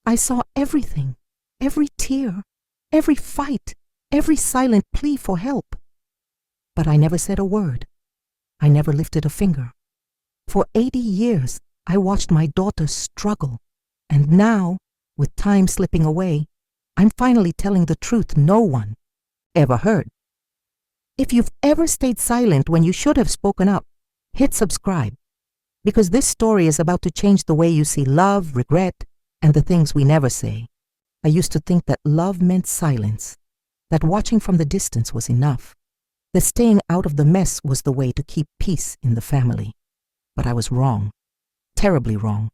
I saw everything, every tear, every fight, every silent plea for help. But I never said a word. I never lifted a finger. For 80 years, I watched my daughter struggle, and now, with time slipping away, I'm finally telling the truth no one ever heard. If you've ever stayed silent when you should have spoken up, hit subscribe, because this story is about to change the way you see love, regret, and the things we never say. I used to think that love meant silence, that watching from the distance was enough, that staying out of the mess was the way to keep peace in the family. But I was wrong, terribly wrong.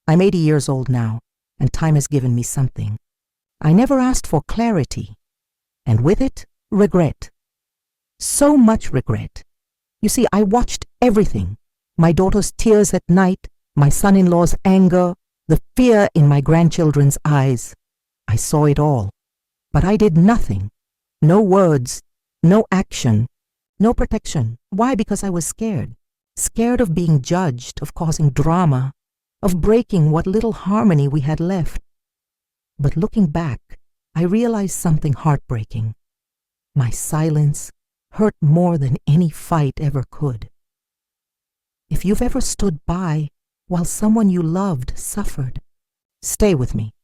I'm 80 years old now, and time has given me something. I never asked for clarity, and with it, regret. So much regret. You see, I watched everything. My daughter's tears at night, my son-in-law's anger, the fear in my grandchildren's eyes. I saw it all. But I did nothing. No words, no action, no protection. Why? Because I was scared. Scared of being judged, of causing drama, of breaking what little harmony we had left. But looking back, I realized something heartbreaking. My silence hurt more than any fight ever could. If you've ever stood by while someone you loved suffered, stay with me.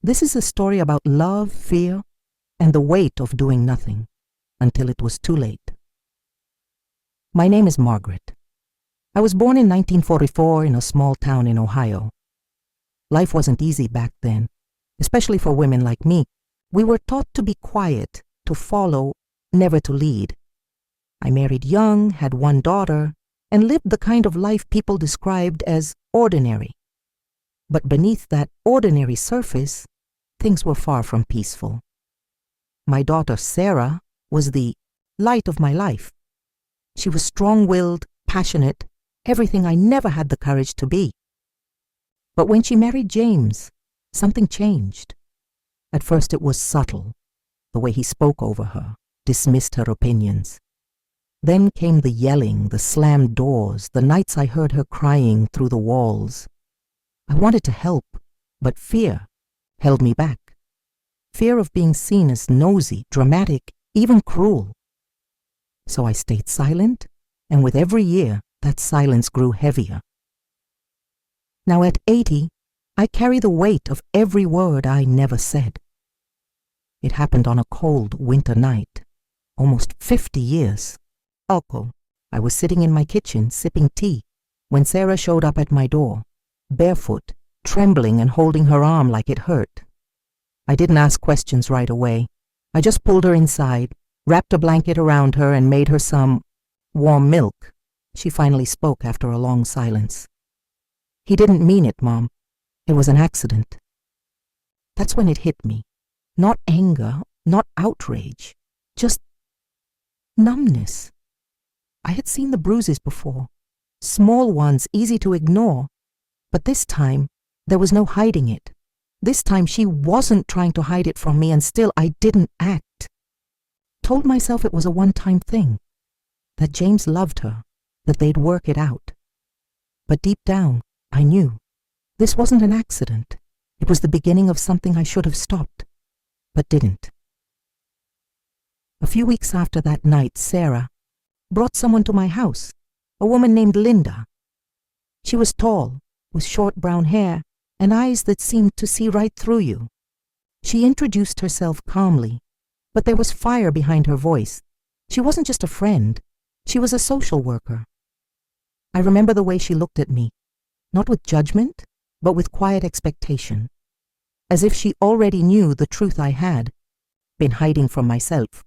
This is a story about love, fear, and the weight of doing nothing until it was too late. My name is Margaret. I was born in 1944 in a small town in Ohio. Life wasn't easy back then, especially for women like me. We were taught to be quiet, to follow, never to lead. I married young, had one daughter, and lived the kind of life people described as ordinary. But beneath that ordinary surface, things were far from peaceful. My daughter Sarah was the light of my life. She was strong-willed, passionate, everything I never had the courage to be. But when she married James, something changed. At first it was subtle, the way he spoke over her, dismissed her opinions. Then came the yelling, the slammed doors, the nights I heard her crying through the walls. I wanted to help, but fear held me back. Fear of being seen as nosy, dramatic, even cruel. So I stayed silent, and with every year, that silence grew heavier. Now at 80, I carry the weight of every word I never said. It happened on a cold winter night, almost 50 years. I was sitting in my kitchen sipping tea when Sarah showed up at my door, barefoot, trembling and holding her arm like it hurt. I didn't ask questions right away. I just pulled her inside, wrapped a blanket around her, and made her some warm milk. She finally spoke after a long silence. "He didn't mean it, Mom. It was an accident." That's when it hit me. Not anger, not outrage, just numbness. I had seen the bruises before, small ones, easy to ignore, but this time there was no hiding it. This time she wasn't trying to hide it from me, and still I didn't act. Told myself it was a one-time thing, that James loved her, that they'd work it out. But deep down, I knew this wasn't an accident. It was the beginning of something I should have stopped, but didn't. A few weeks after that night, Sarah brought someone to my house, a woman named Linda. She was tall, with short brown hair and eyes that seemed to see right through you. She introduced herself calmly, but there was fire behind her voice. She wasn't just a friend, she was a social worker. I remember the way she looked at me, not with judgment, but with quiet expectation, as if she already knew the truth I had been hiding from myself.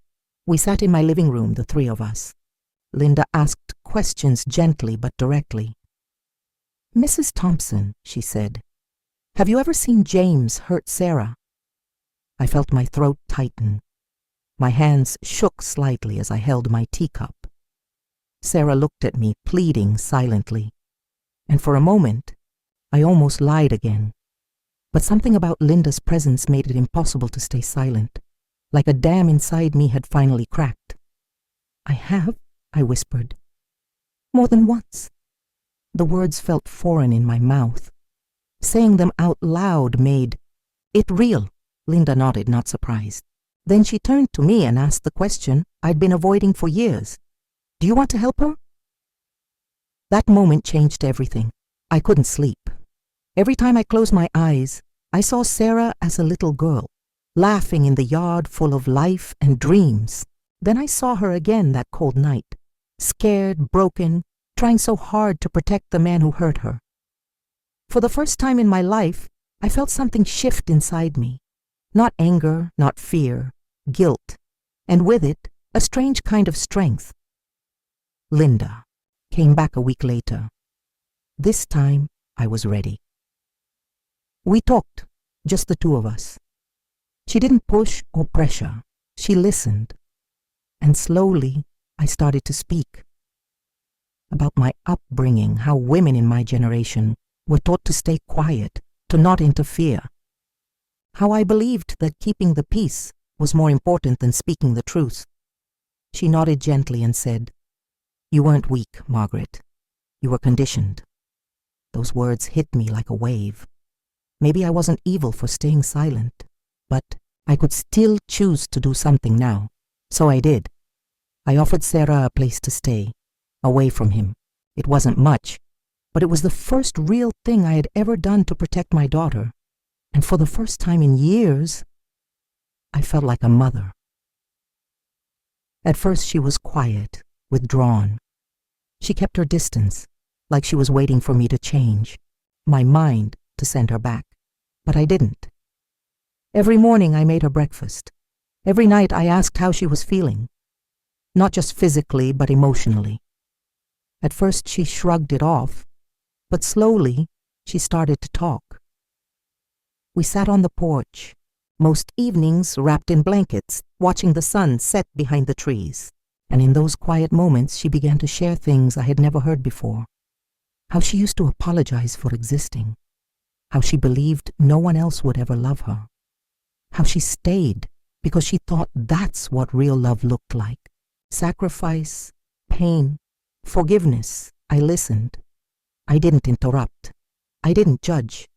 We sat in my living room, the three of us. Linda asked questions gently but directly. "Mrs. Thompson," she said, "have you ever seen James hurt Sarah?" I felt my throat tighten. My hands shook slightly as I held my teacup. Sarah looked at me, pleading silently, and for a moment, I almost lied again. But something about Linda's presence made it impossible to stay silent, like a dam inside me had finally cracked. "I have," I whispered. "More than once." The words felt foreign in my mouth. Saying them out loud made it real. Linda nodded, not surprised. Then she turned to me and asked the question I'd been avoiding for years. Do you want to help her? That moment changed everything. I couldn't sleep. Every time I closed my eyes, I saw Sarah as a little girl, laughing in the yard full of life and dreams. Then I saw her again that cold night, scared, broken, trying so hard to protect the man who hurt her. For the first time in my life, I felt something shift inside me. Not anger, not fear, guilt, and with it, a strange kind of strength. Linda came back a week later. This time, I was ready. We talked, just the two of us. She didn't push or pressure. She listened. And slowly, I started to speak. About my upbringing, how women in my generation were taught to stay quiet, to not interfere. How I believed that keeping the peace was more important than speaking the truth. She nodded gently and said, "You weren't weak, Margaret. You were conditioned." Those words hit me like a wave. Maybe I wasn't evil for staying silent, but I could still choose to do something now. So I did. I offered Sarah a place to stay, away from him. It wasn't much, but it was the first real thing I had ever done to protect my daughter. And for the first time in years, I felt like a mother. At first she was quiet, withdrawn. She kept her distance, like she was waiting for me to change, my mind to send her back. But I didn't. Every morning I made her breakfast. Every night I asked how she was feeling. Not just physically, but emotionally. At first she shrugged it off, but slowly she started to talk. We sat on the porch, most evenings wrapped in blankets, watching the sun set behind the trees. And in those quiet moments she began to share things I had never heard before. How she used to apologize for existing. How she believed no one else would ever love her. How she stayed because she thought that's what real love looked like. Sacrifice, pain, forgiveness. I listened. I didn't interrupt. I didn't judge.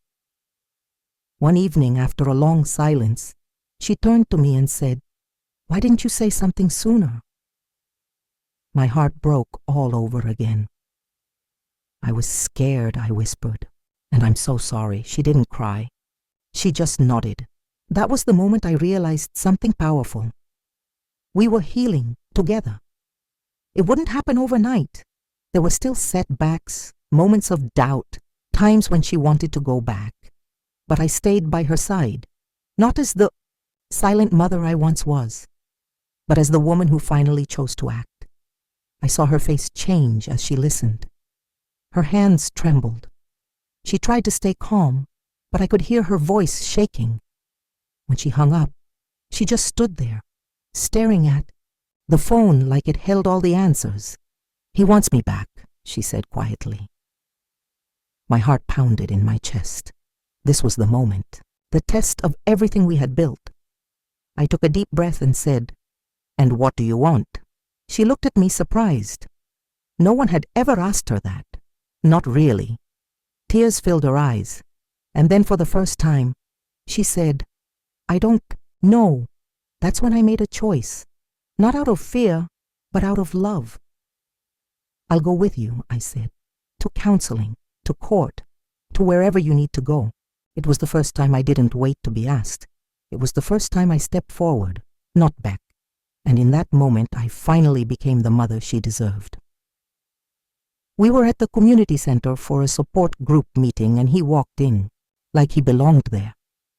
One evening, after a long silence, she turned to me and said, "Why didn't you say something sooner?" My heart broke all over again. "I was scared," I whispered. "And I'm so sorry." She didn't cry. She just nodded. That was the moment I realized something powerful. We were healing together. It wouldn't happen overnight. There were still setbacks, moments of doubt, times when she wanted to go back. But I stayed by her side, not as the silent mother I once was, but as the woman who finally chose to act. I saw her face change as she listened. Her hands trembled. She tried to stay calm, but I could hear her voice shaking. When she hung up, she just stood there, staring at the phone like it held all the answers. "He wants me back," she said quietly. My heart pounded in my chest. This was the moment, the test of everything we had built. I took a deep breath and said, "And what do you want?" She looked at me surprised. No one had ever asked her that. Not really. Tears filled her eyes, and then for the first time, she said, "I don't know." That's when I made a choice, not out of fear, but out of love. "I'll go with you," I said, "to counseling, to court, to wherever you need to go." It was the first time I didn't wait to be asked. It was the first time I stepped forward, not back. And in that moment, I finally became the mother she deserved. We were at the community center for a support group meeting, and he walked in, like he belonged there,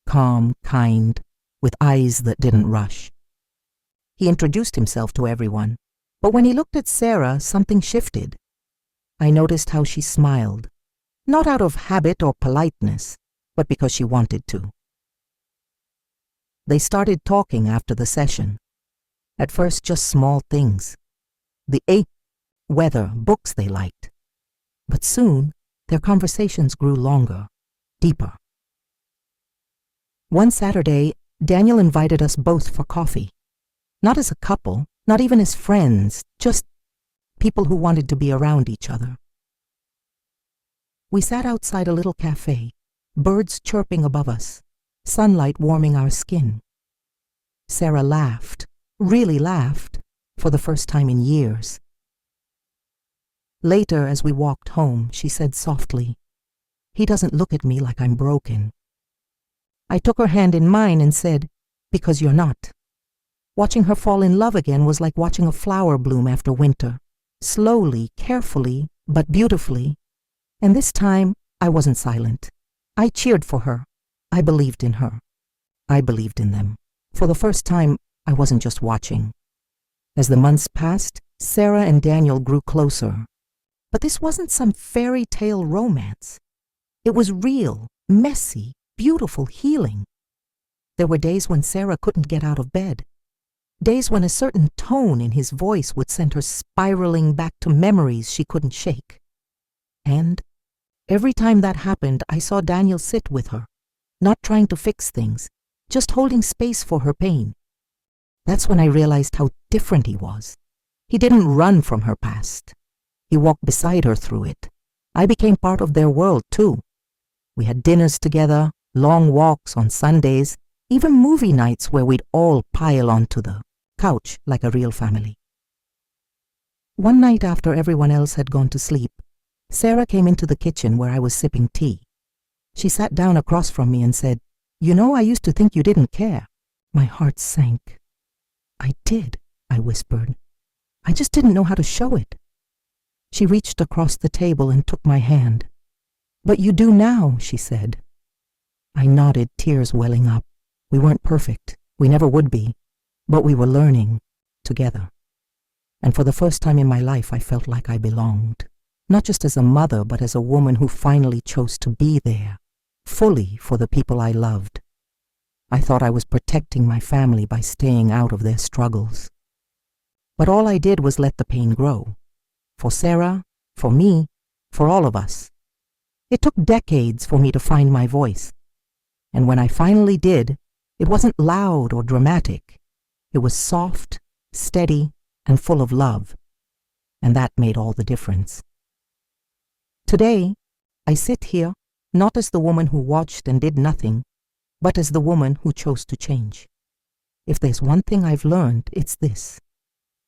calm, kind, with eyes that didn't rush. He introduced himself to everyone, but when he looked at Sarah, something shifted. I noticed how she smiled, not out of habit or politeness, but because she wanted to. They started talking after the session. At first, just small things. The weather, books they liked. But soon, their conversations grew longer, deeper. One Saturday, Daniel invited us both for coffee. Not as a couple, not even as friends, just people who wanted to be around each other. We sat outside a little cafe, birds chirping above us, sunlight warming our skin. Sarah laughed, really laughed, for the first time in years. Later, as we walked home, she said softly, "He doesn't look at me like I'm broken." I took her hand in mine and said, "Because you're not." Watching her fall in love again was like watching a flower bloom after winter, slowly, carefully, but beautifully. And this time, I wasn't silent. I cheered for her. I believed in her. I believed in them. For the first time, I wasn't just watching. As the months passed, Sarah and Daniel grew closer. But this wasn't some fairy tale romance. It was real, messy, beautiful healing. There were days when Sarah couldn't get out of bed. Days when a certain tone in his voice would send her spiraling back to memories she couldn't shake. And every time that happened, I saw Daniel sit with her, not trying to fix things, just holding space for her pain. That's when I realized how different he was. He didn't run from her past. He walked beside her through it. I became part of their world, too. We had dinners together, long walks on Sundays, even movie nights where we'd all pile onto the couch like a real family. One night after everyone else had gone to sleep, Sarah came into the kitchen where I was sipping tea. She sat down across from me and said, "You know, I used to think you didn't care." My heart sank. "I did," I whispered. "I just didn't know how to show it." She reached across the table and took my hand. "But you do now," she said. I nodded, tears welling up. We weren't perfect. We never would be. But we were learning together. And for the first time in my life, I felt like I belonged. Not just as a mother, but as a woman who finally chose to be there, fully for the people I loved. I thought I was protecting my family by staying out of their struggles. But all I did was let the pain grow. For Sarah, for me, for all of us. It took decades for me to find my voice. And when I finally did, it wasn't loud or dramatic. It was soft, steady, and full of love. And that made all the difference. Today, I sit here not as the woman who watched and did nothing, but as the woman who chose to change. If there's one thing I've learned, it's this.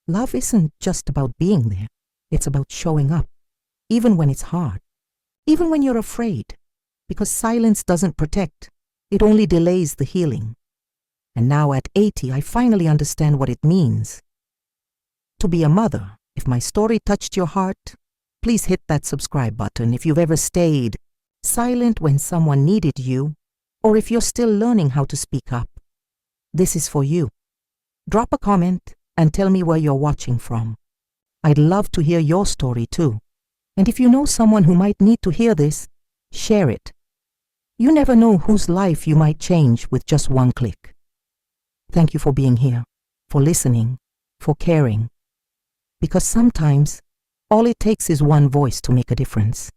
Love isn't just about being there. It's about showing up, even when it's hard, even when you're afraid, because silence doesn't protect. It only delays the healing. And now at 80, I finally understand what it means to be a mother. If my story touched your heart, please hit that subscribe button. If you've ever stayed silent when someone needed you, or if you're still learning how to speak up, this is for you. Drop a comment and tell me where you're watching from. I'd love to hear your story too. And if you know someone who might need to hear this, share it. You never know whose life you might change with just one click. Thank you for being here, for listening, for caring. Because sometimes, all it takes is one voice to make a difference.